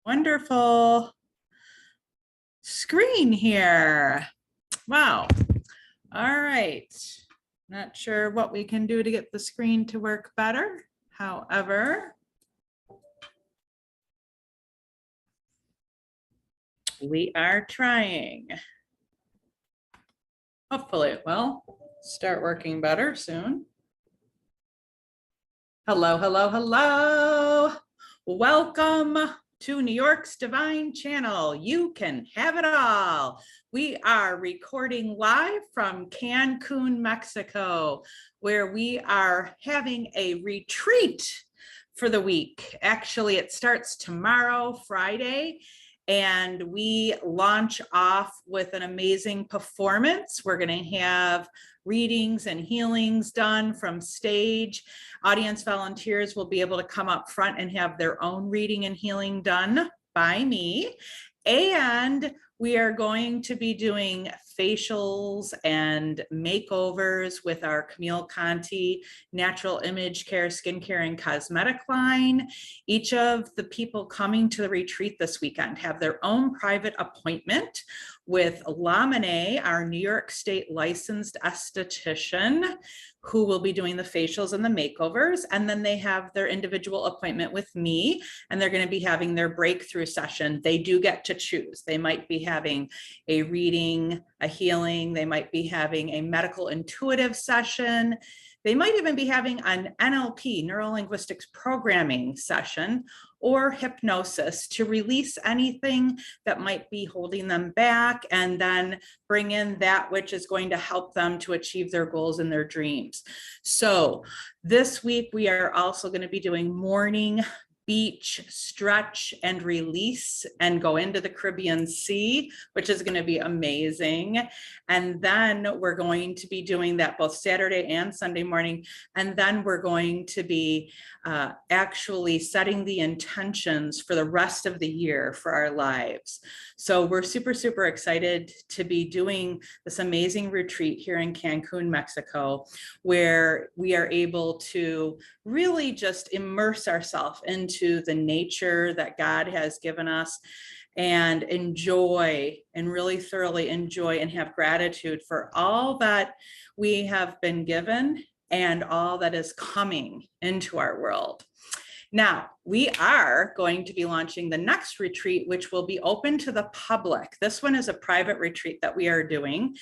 wonderful screen here. Wow. All right. Not sure what we can do to get the screen to work better. However, we are trying. Hopefully it will start working better soon. Hello, hello, hello. Welcome to New York's Divine Channel. You can have it all. We are recording live from Cancun, Mexico, where we are having a retreat for the week. Actually, it starts tomorrow, Friday, and we launch off with an amazing performance. We're going to have readings and healings done from stage. Audience volunteers will be able to come up front and have their own reading and healing done by me. And we are going to be doing facials and makeovers with our Camille Conti Natural Image Care, Skincare, and Cosmetic line. Each of the people coming to the retreat this weekend have their own private appointment with Lamine, our New York State licensed esthetician, who will be doing the facials and the makeovers. And then they have their individual appointment with me, and they're going to be having their breakthrough session. They do get to choose. They might be having a reading, a healing. They might be having a medical intuitive session. They might even be having an NLP, neuro-linguistics programming session, or hypnosis to release anything that might be holding them back, and then bring in that which is going to help them to achieve their goals and their dreams. So this week, we are also going to be doing morning beach stretch and release and go into the Caribbean Sea, which is going to be amazing. And then we're going to be doing that both Saturday and Sunday morning. And then we're going to be actually setting the intentions for the rest of the year for our lives. So we're super, super excited to be doing this amazing retreat here in Cancun, Mexico, where we are able to really just immerse ourselves into the nature that God has given us and enjoy and really thoroughly enjoy and have gratitude for all that we have been given and all that is coming into our world. Now, we are going to be launching the next retreat, which will be open to the public. This one is a private retreat that we are doing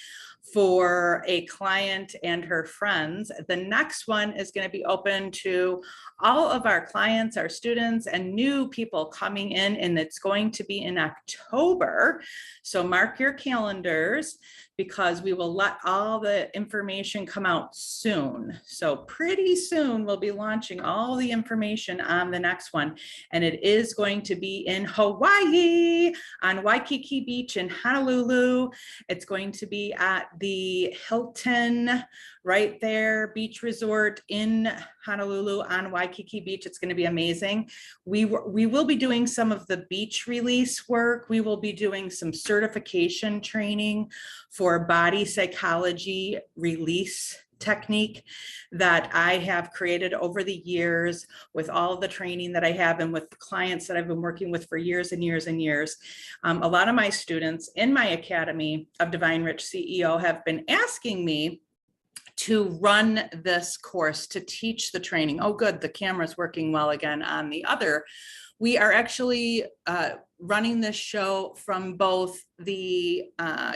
for a client and her friends. The next one is going to be open to all of our clients, our students, and new people coming in, and it's going to be in October. So mark your calendars, because we will let all the information come out soon. So pretty soon we'll be launching all the information on the next one. And it is going to be in Hawaii on Waikiki Beach in Honolulu. It's going to be at the Hilton right there, beach resort in Honolulu on Waikiki Beach. It's going to be amazing. We will be doing some of the beach release work. We will be doing some certification training for body psychology release technique that I have created over the years with all the training that I have and with the clients that I've been working with for years and years and years. A lot of my students in my Academy of Divine Rich CEO have been asking me to run this course, to teach the training. Oh, good, the camera's working well again on the other. We are actually running this show from both the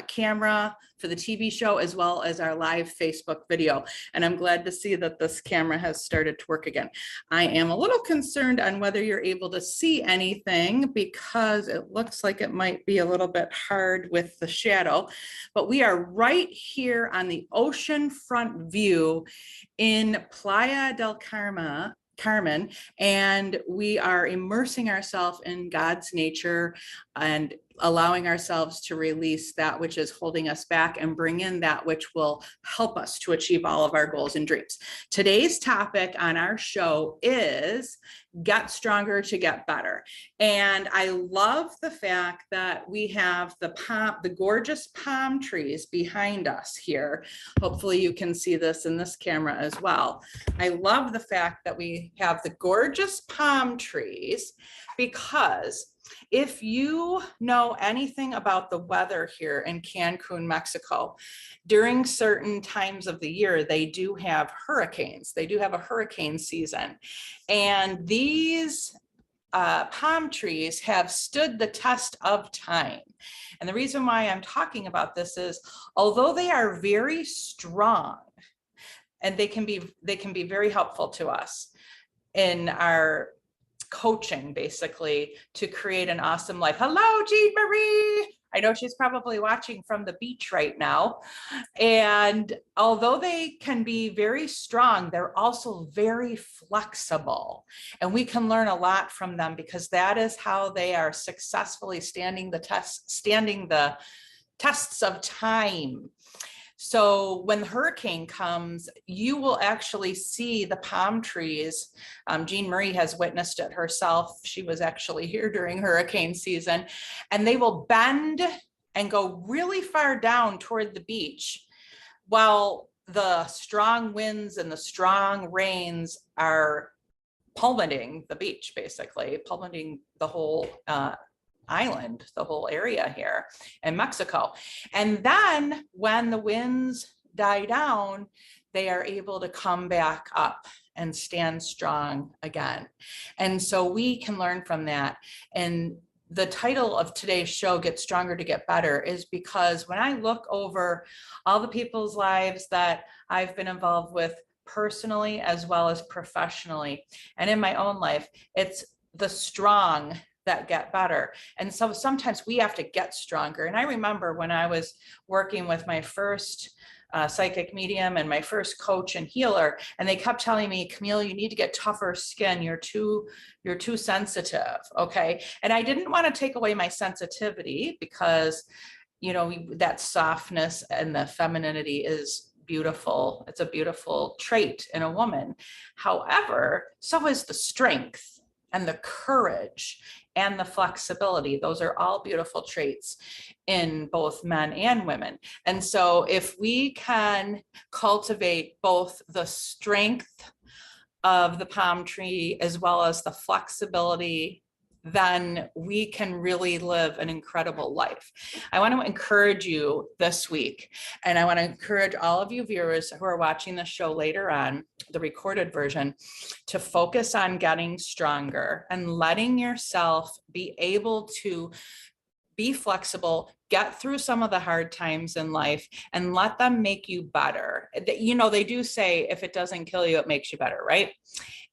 camera for the TV show as well as our live Facebook video. And I'm glad to see that this camera has started to work again. I am a little concerned on whether you're able to see anything, because it looks like it might be a little bit hard with the shadow, but we are right here on the ocean front view in Playa del Carmen, and we are immersing ourselves in God's nature and allowing ourselves to release that which is holding us back and bring in that which will help us to achieve all of our goals and dreams. Today's topic on our show is Get Stronger to Get Better. And I love the fact that we have the gorgeous palm trees behind us here. Hopefully you can see this in this camera as well. I love the fact that we have the gorgeous palm trees, because If you know anything about the weather here in Cancun, Mexico, during certain times of the year, they do have hurricanes. They do have a hurricane season. And these palm trees have stood the test of time. And the reason why I'm talking about this is, although they are very strong, and they can be very helpful to us in our coaching, basically, to create an awesome life. Hello, Jean Marie. I know she's probably watching from the beach right now. And although they can be very strong, they're also very flexible. And we can learn a lot from them, because that is how they are successfully standing the tests of time. So when the hurricane comes, you will actually see the palm trees. Jean Marie has witnessed it herself. She was actually here during hurricane season, and they will bend and go really far down toward the beach, while the strong winds and the strong rains are plummeting the beach, basically plummeting the whole island, the whole area here in Mexico. And then when the winds die down, they are able to come back up and stand strong again. And so we can learn from that. And the title of today's show, Get Stronger to Get Better, is because when I look over all the people's lives that I've been involved with personally as well as professionally, and in my own life, it's the strong that get better. And so sometimes we have to get stronger. And I remember when I was working with my first psychic medium and my first coach and healer, and they kept telling me, Camille, you need to get tougher skin. You're too sensitive. Okay. And I didn't want to take away my sensitivity, because, you know, that softness and the femininity is beautiful. It's a beautiful trait in a woman. However, so is the strength and the courage and the flexibility. Those are all beautiful traits in both men and women. And so if we can cultivate both the strength of the palm tree as well as the flexibility, then we can really live an incredible life. I want to encourage you this week, and I want to encourage all of you viewers who are watching the show later on, the recorded version, to focus on getting stronger and letting yourself be able to be flexible, get through some of the hard times in life, and let them make you better. You know, they do say, if it doesn't kill you, it makes you better, right?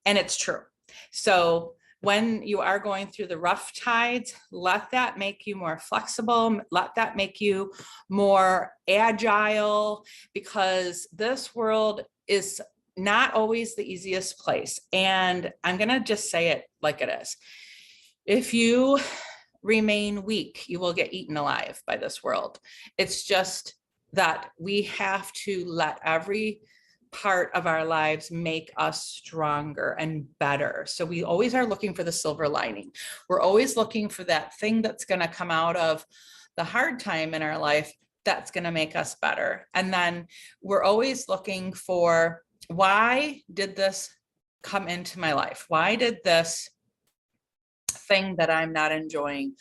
And it's true. So when you are going through the rough tides, let that make you more flexible, let that make you more agile, because this world is not always the easiest place. And I'm going to just say it like it is. If you remain weak, you will get eaten alive by this world. It's just that we have to let every part of our lives make us stronger and better. So we always are looking for the silver lining. We're always looking for that thing that's going to come out of the hard time in our life that's going to make us better. And then we're always looking for, why did this come into my life? Why did this thing that I'm not enjoying,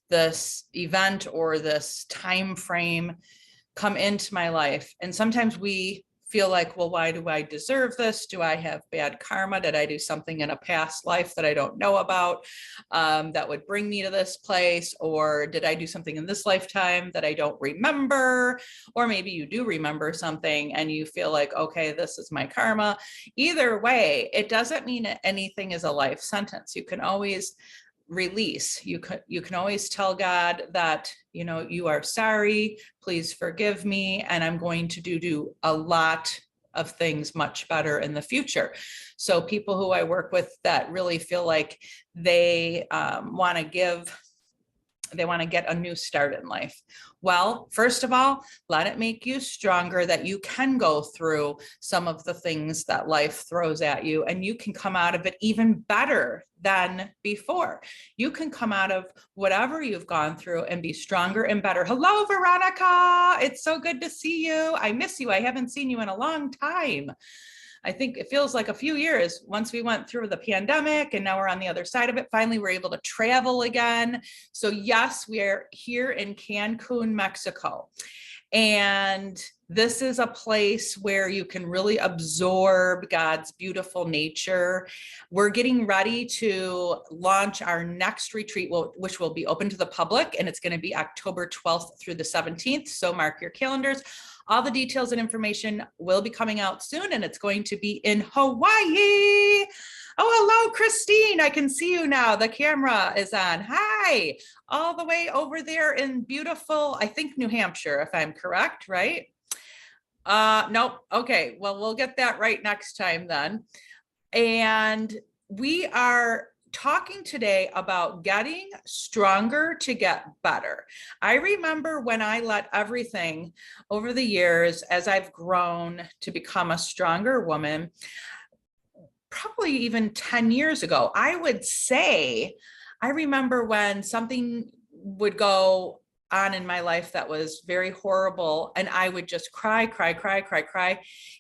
this event or this time frame, come into my life? And sometimes we feel like, well, why do I deserve this? Do I have bad karma? Did I do something in a past life that I don't know about that would bring me to this place? Or did I do something in this lifetime that I don't remember? Or maybe you do remember something and you feel like, okay, this is my karma. Either way, it doesn't mean that anything is a life sentence. You can always release. You can always tell God that, you know, you are sorry, please forgive me, and I'm going to do a lot of things much better in the future. So people who I work with that really feel like they want to get a new start in life. Well, first of all, let it make you stronger, that you can go through some of the things that life throws at you, and you can come out of it even better than before. You can come out of whatever you've gone through and be stronger and better. Hello, Veronica. It's so good to see you. I miss you. I haven't seen you in a long time. I think it feels like a few years once we went through the pandemic and now we're on the other side of it. Finally, we're able to travel again. So yes, we are here in Cancun, Mexico. And this is a place where you can really absorb God's beautiful nature. We're getting ready to launch our next retreat, which will be open to the public, and it's going to be October 12th through the 17th. So mark your calendars. All the details and information will be coming out soon, and it's going to be in Hawaii. Oh, hello, Christine. I can see you now. The camera is on. Hi, all the way over there in beautiful, I think, New Hampshire, if I'm correct, right? Nope. Okay, well, we'll get that right next time then. And we are talking today about getting stronger to get better. I remember when I let everything over the years, as I've grown to become a stronger woman, probably even 10 years ago, I would say, I remember when something would go on in my life that was very horrible, and I would just cry,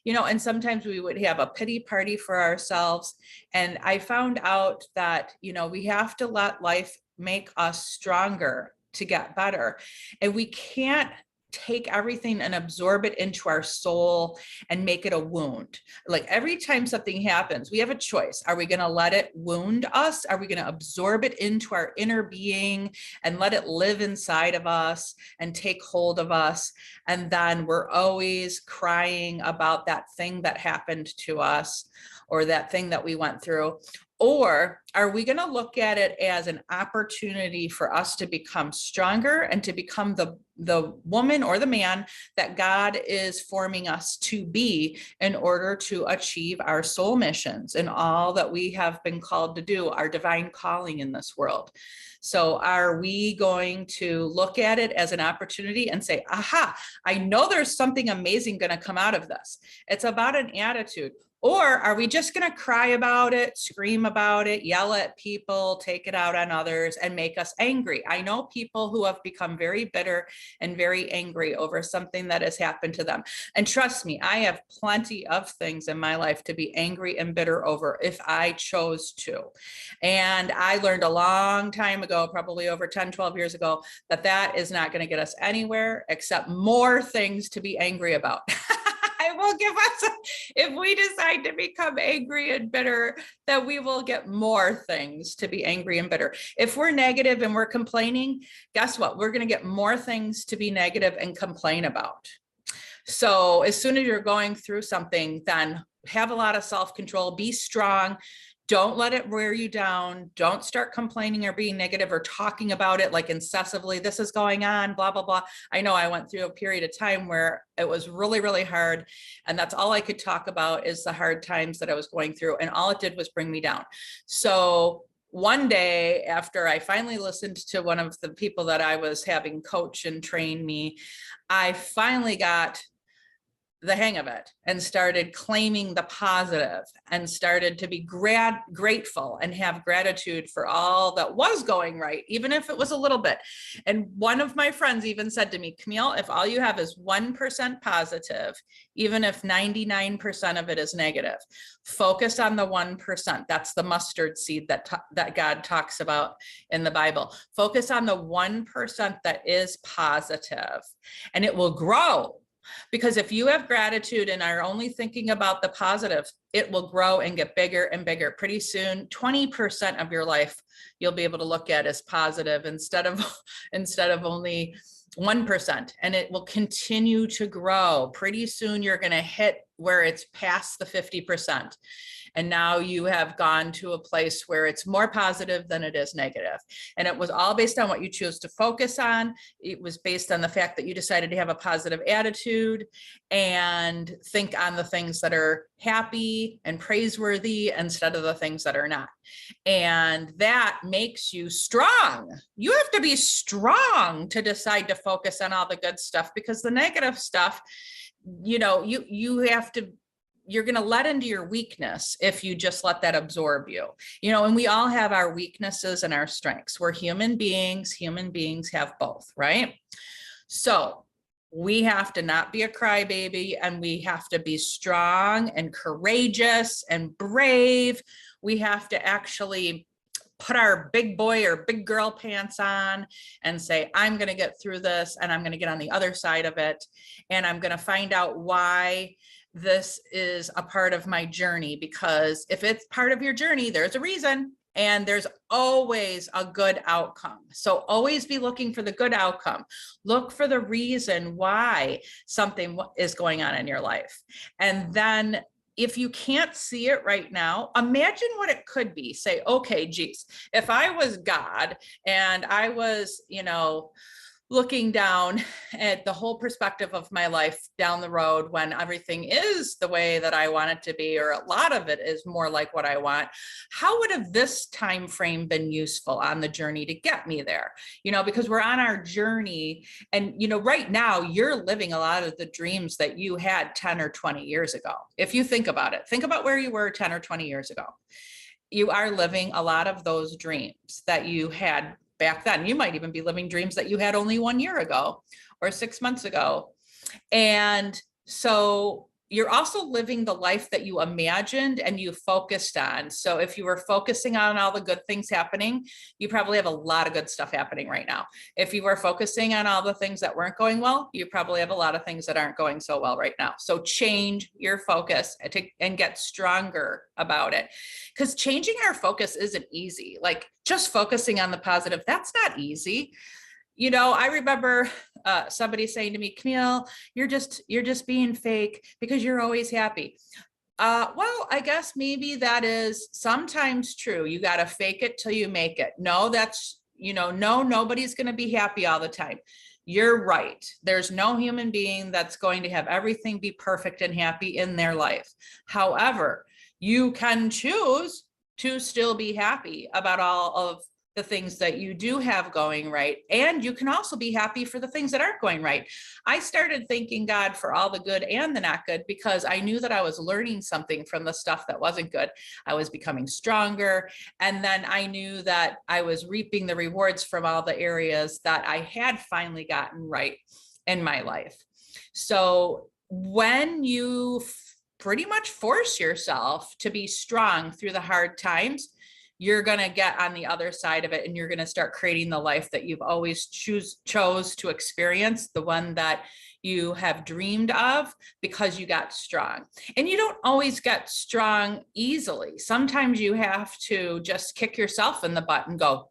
you know, and sometimes we would have a pity party for ourselves. And I found out that, you know, we have to let life make us stronger to get better. And we can't take everything and absorb it into our soul and make it a wound. Like every time something happens, we have a choice. Are we going to let it wound us? Are we going to absorb it into our inner being and let it live inside of us and take hold of us? And then we're always crying about that thing that happened to us or that thing that we went through. Or are we going to look at it as an opportunity for us to become stronger and to become the woman or the man that God is forming us to be in order to achieve our soul missions and all that we have been called to do, our divine calling in this world? So are we going to look at it as an opportunity and say, aha, I know there's something amazing going to come out of this. It's about an attitude. Or are we just going to cry about it, scream about it, yell at people, take it out on others, and make us angry? I know people who have become very bitter and very angry over something that has happened to them. And trust me, I have plenty of things in my life to be angry and bitter over if I chose to. And I learned a long time ago, probably over 10, 12 years ago, that that is not going to get us anywhere except more things to be angry about. Will give us, if we decide to become angry and bitter, that we will get more things to be angry and bitter. If we're negative and we're complaining, guess what? We're going to get more things to be negative and complain about. So as soon as you're going through something, then have a lot of self-control, be strong. Don't let it wear you down. Don't start complaining or being negative or talking about it like incessantly. This is going on, blah, blah, blah. I know I went through a period of time where it was really, really hard. And that's all I could talk about is the hard times that I was going through. And all it did was bring me down. So one day after I finally listened to one of the people that I was having coach and train me, I finally got the hang of it and started claiming the positive and started to be grateful and have gratitude for all that was going right, even if it was a little bit. And one of my friends even said to me, Camille, if all you have is 1% positive, even if 99% of it is negative, focus on the 1%. That's the mustard seed that God talks about in the Bible. Focus on the 1% that is positive, and it will grow. Because if you have gratitude and are only thinking about the positive, it will grow and get bigger and bigger. Pretty soon, 20% of your life you'll be able to look at as positive instead of only 1%, and it will continue to grow. Pretty soon you're going to hit where it's past the 50%. And now you have gone to a place where it's more positive than it is negative. And it was all based on what you chose to focus on. It was based on the fact that you decided to have a positive attitude and think on the things that are happy and praiseworthy instead of the things that are not. And that makes you strong. You have to be strong to decide to focus on all the good stuff, because the negative stuff, you know, you're going to let into your weakness if you just let that absorb you, you know, and we all have our weaknesses and our strengths. We're human beings have both, right? So we have to not be a crybaby, and we have to be strong and courageous and brave. We have to actually put our big boy or big girl pants on and say, I'm going to get through this, and I'm going to get on the other side of it. And I'm going to find out why this is a part of my journey, because if it's part of your journey, there's a reason. And there's always a good outcome. So always be looking for the good outcome. Look for the reason why something is going on in your life. And then if you can't see it right now, imagine what it could be. Say, okay, geez, if I was God and I was, looking down at the whole perspective of my life down the road, when everything is the way that I want it to be, or a lot of it is more like what I want, how would have this time frame been useful on the journey to get me there? Because we're on our journey, and right now you're living a lot of the dreams that you had 10 or 20 years ago. If you think about it, think about where you were 10 or 20 years ago. You are living a lot of those dreams that you had back then. You might even be living dreams that you had only 1 year ago or 6 months ago. And so you're also living the life that you imagined and you focused on. So if you were focusing on all the good things happening, you probably have a lot of good stuff happening right now. If you were focusing on all the things that weren't going well, you probably have a lot of things that aren't going so well right now. So change your focus and get stronger about it. Because changing our focus isn't easy. Like just focusing on the positive, that's not easy. I remember somebody saying to me, Camille, you're just being fake because you're always happy. Well, I guess maybe that is sometimes true. You got to fake it till you make it. No, nobody's going to be happy all the time. You're right. There's no human being that's going to have everything be perfect and happy in their life. However, you can choose to still be happy about all of the things that you do have going right. And you can also be happy for the things that aren't going right. I started thanking God for all the good and the not good, because I knew that I was learning something from the stuff that wasn't good. I was becoming stronger. And then I knew that I was reaping the rewards from all the areas that I had finally gotten right in my life. So when you pretty much force yourself to be strong through the hard times, you're going to get on the other side of it, and you're going to start creating the life that you've always chose to experience, the one that you have dreamed of, because you got strong. And you don't always get strong easily. Sometimes you have to just kick yourself in the butt and go,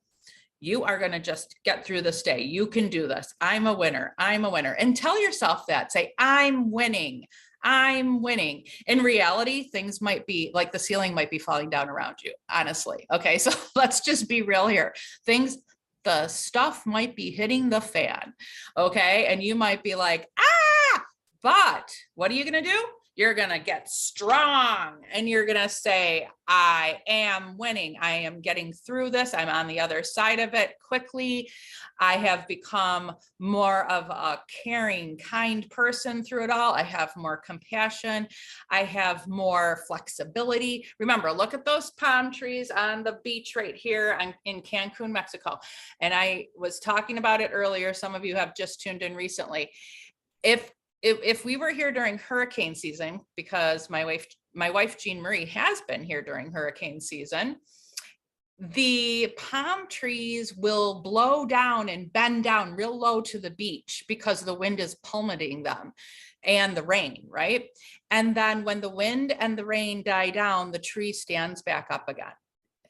you are going to just get through this day. You can do this. I'm a winner. I'm a winner. And tell yourself that. Say, I'm winning. I'm winning. In reality, things might be like the ceiling might be falling down around you, honestly. Okay, so let's just be real here. The stuff might be hitting the fan, okay? And you might be like, but what are you going to do? You're going to get strong, and you're going to say, I am winning. I am getting through this. I'm on the other side of it quickly. I have become more of a caring, kind person through it all. I have more compassion. I have more flexibility. Remember, look at those palm trees on the beach right here in Cancun, Mexico. And I was talking about it earlier. Some of you have just tuned in recently. If we were here during hurricane season, because my wife Jean Marie has been here during hurricane season, the palm trees will blow down and bend down real low to the beach because the wind is pulverizing them, and the rain, right? And then when the wind and the rain die down, the tree stands back up again.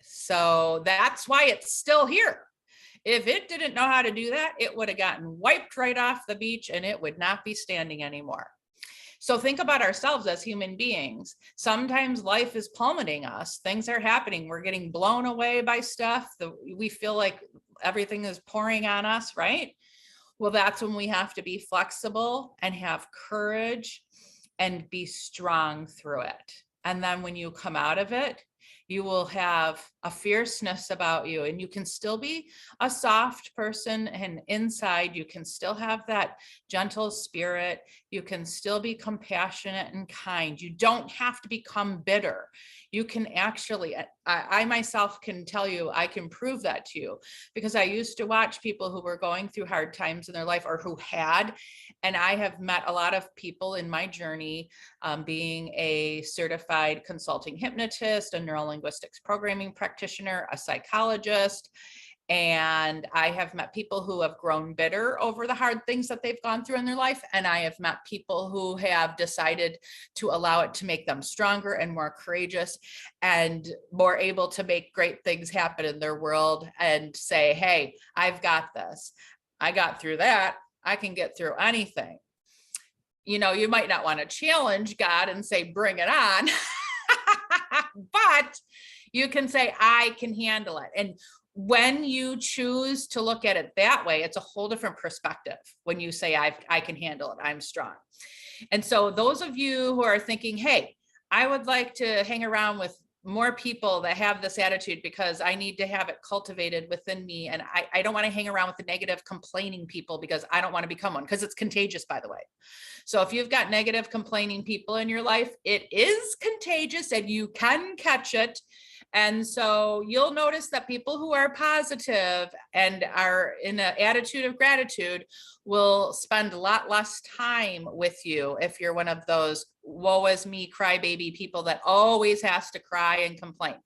So that's why it's still here. If it didn't know how to do that, it would have gotten wiped right off the beach, and it would not be standing anymore. So think about ourselves as human beings. Sometimes life is plummeting us. Things are happening. We're getting blown away by stuff. We feel like everything is pouring on us, right? Well, that's when we have to be flexible and have courage and be strong through it. And then when you come out of it, you will have a fierceness about you, and you can still be a soft person, and inside you can still have that gentle spirit. You can still be compassionate and kind. You don't have to become bitter. You can actually, I myself can tell you, I can prove that to you, because I used to watch people who were going through hard times in their life, or who had, and I have met a lot of people in my journey, being a certified consulting hypnotist, a neurolinguistics programming practitioner, a psychologist. And I have met people who have grown bitter over the hard things that they've gone through in their life. And I have met people who have decided to allow it to make them stronger and more courageous and more able to make great things happen in their world and say, hey, I've got this. I got through that. I can get through anything. You know, you might not want to challenge God and say, bring it on, but you can say, I can handle it. And when you choose to look at it that way, it's a whole different perspective. When you say, I can handle it, I'm strong. And so those of you who are thinking, hey, I would like to hang around with more people that have this attitude, because I need to have it cultivated within me. And I don't want to hang around with the negative complaining people, because I don't want to become one, because it's contagious, by the way. So if you've got negative complaining people in your life, it is contagious and you can catch it. And so you'll notice that people who are positive and are in an attitude of gratitude will spend a lot less time with you if you're one of those woe is me crybaby people that always has to cry and complain.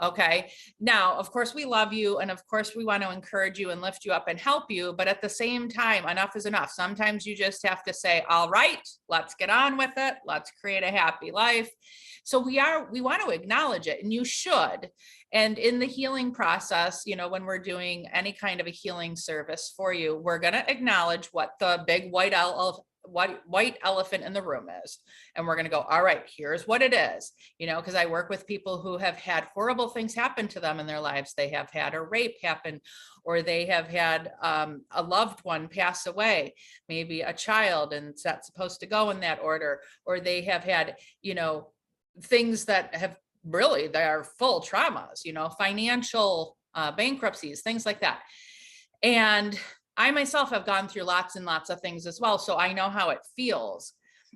Okay. Now, of course, we love you. And of course, we want to encourage you and lift you up and help you. But at the same time, enough is enough. Sometimes you just have to say, all right, let's get on with it. Let's create a happy life. So we want to acknowledge it, and you should. And in the healing process, you know, when we're doing any kind of a healing service for you, we're going to acknowledge what the big white elephant in the room is. And we're going to go, all right, here's what it is, you know, because I work with people who have had horrible things happen to them in their lives. They have had a rape happen, or they have had a loved one pass away, maybe a child, and that's supposed to go in that order, or they have had, you know, things that have really, they are full traumas, you know, financial bankruptcies, things like that. And I myself have gone through lots and lots of things as well. So I know how it feels.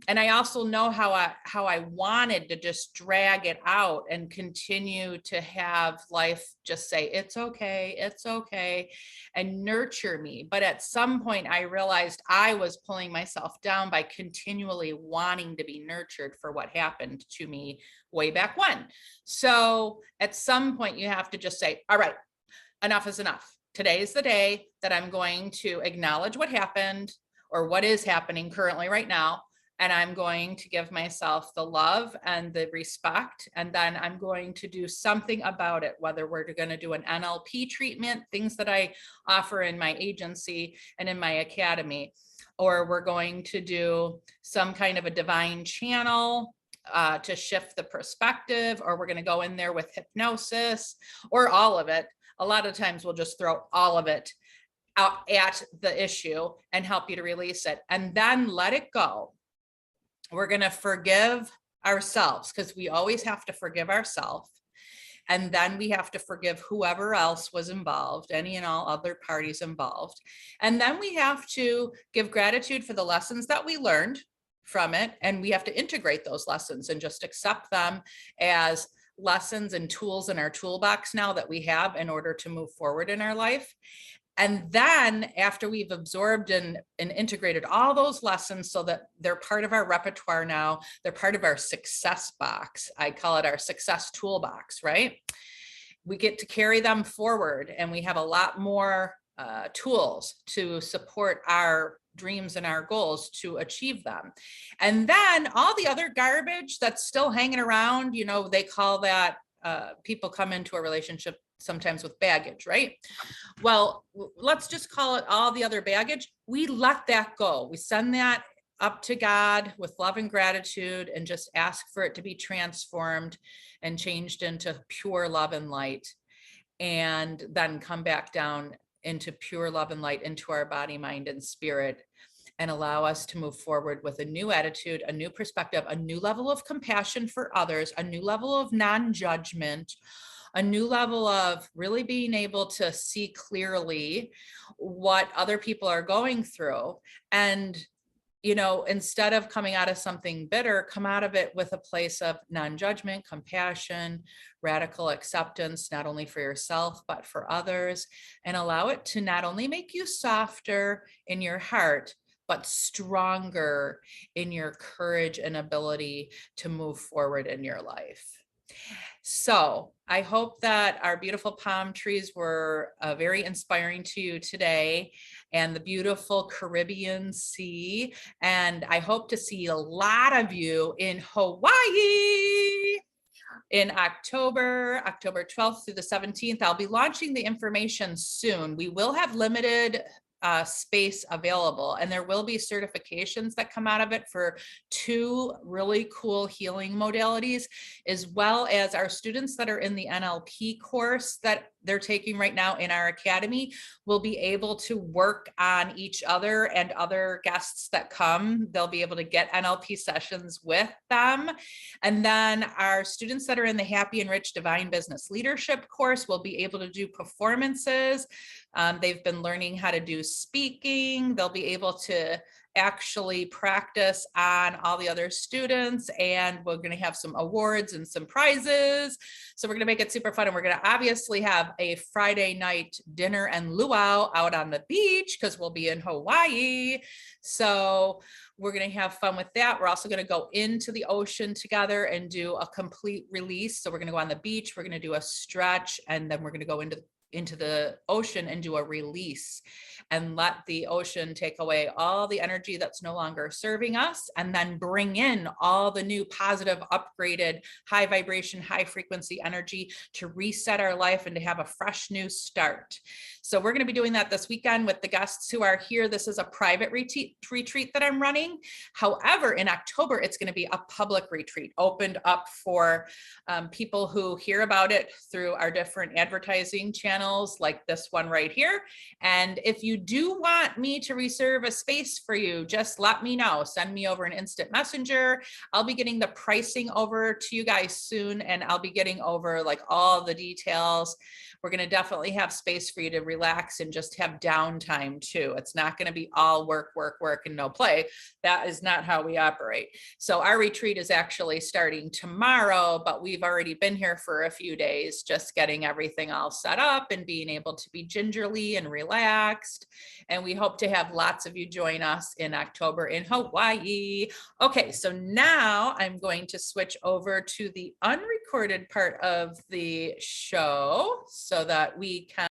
And I also know how I wanted to just drag it out and continue to have life just say, it's okay, and nurture me. But at some point I realized I was pulling myself down by continually wanting to be nurtured for what happened to me way back when. So at some point you have to just say, all right, enough is enough. Today is the day that I'm going to acknowledge what happened, or what is happening currently right now. And I'm going to give myself the love and the respect. And then I'm going to do something about it, whether we're going to do an NLP treatment, things that I offer in my agency and in my academy, or we're going to do some kind of a divine channel to shift the perspective, or we're going to go in there with hypnosis, or all of it. A lot of times we'll just throw all of it out at the issue and help you to release it, and then let it go. We're going to forgive ourselves, because we always have to forgive ourselves. And then we have to forgive whoever else was involved, any and all other parties involved. And then we have to give gratitude for the lessons that we learned from it. And we have to integrate those lessons and just accept them as lessons and tools in our toolbox now that we have in order to move forward in our life. And then after we've absorbed and integrated all those lessons so that they're part of our repertoire now, they're part of our success box. I call it our success toolbox, right? We get to carry them forward, and we have a lot more tools to support our dreams and our goals to achieve them. And then all the other garbage that's still hanging around, you know, they call that people come into a relationship sometimes with baggage, right? Well, let's just call it all the other baggage. We let that go. We send that up to God with love and gratitude, and just ask for it to be transformed and changed into pure love and light, and then come back down into pure love and light into our body, mind, and spirit, and allow us to move forward with a new attitude, a new perspective, a new level of compassion for others, a new level of non-judgment, a new level of really being able to see clearly what other people are going through. And instead of coming out of something bitter, come out of it with a place of non-judgment, compassion, radical acceptance, not only for yourself, but for others, and allow it to not only make you softer in your heart, but stronger in your courage and ability to move forward in your life. So I hope that our beautiful palm trees were very inspiring to you today, and the beautiful Caribbean Sea. And I hope to see a lot of you in Hawaii in October 12th through the 17th. I'll be launching the information soon. We will have limited space available, and there will be certifications that come out of it for 2 really cool healing modalities, as well as our students that are in the NLP course that they're taking right now in our academy will be able to work on each other and other guests that come. They'll be able to get NLP sessions with them. And then our students that are in the Happy and Rich Divine Business Leadership course will be able to do performances. They've been learning how to do speaking. They'll be able to actually practice on all the other students, and we're going to have some awards and some prizes. So we're going to make it super fun, and we're going to obviously have a Friday night dinner and luau out on the beach because we'll be in Hawaii. So we're going to have fun with that. We're also going to go into the ocean together and do a complete release. So we're going to go on the beach, we're going to do a stretch, and then we're going to go into the ocean and do a release and let the ocean take away all the energy that's no longer serving us, and then bring in all the new positive, upgraded, high vibration, high frequency energy to reset our life and to have a fresh new start. So we're going to be doing that this weekend with the guests who are here. This is a private retreat that I'm running. However, in October, it's going to be a public retreat opened up for people who hear about it through our different advertising channels like this one right here. And if you do want me to reserve a space for you, just let me know. Send me over an instant messenger. I'll be getting the pricing over to you guys soon, and I'll be getting over like all the details. We're going to definitely have space for you to relax and just have downtime too. It's not going to be all work, work, work, and no play. That is not how we operate. So our retreat is actually starting tomorrow, but we've already been here for a few days, just getting everything all set up and being able to be gingerly and relaxed. And we hope to have lots of you join us in October in Hawaii. Okay, so now I'm going to switch over to the unrecorded part of the show so that we can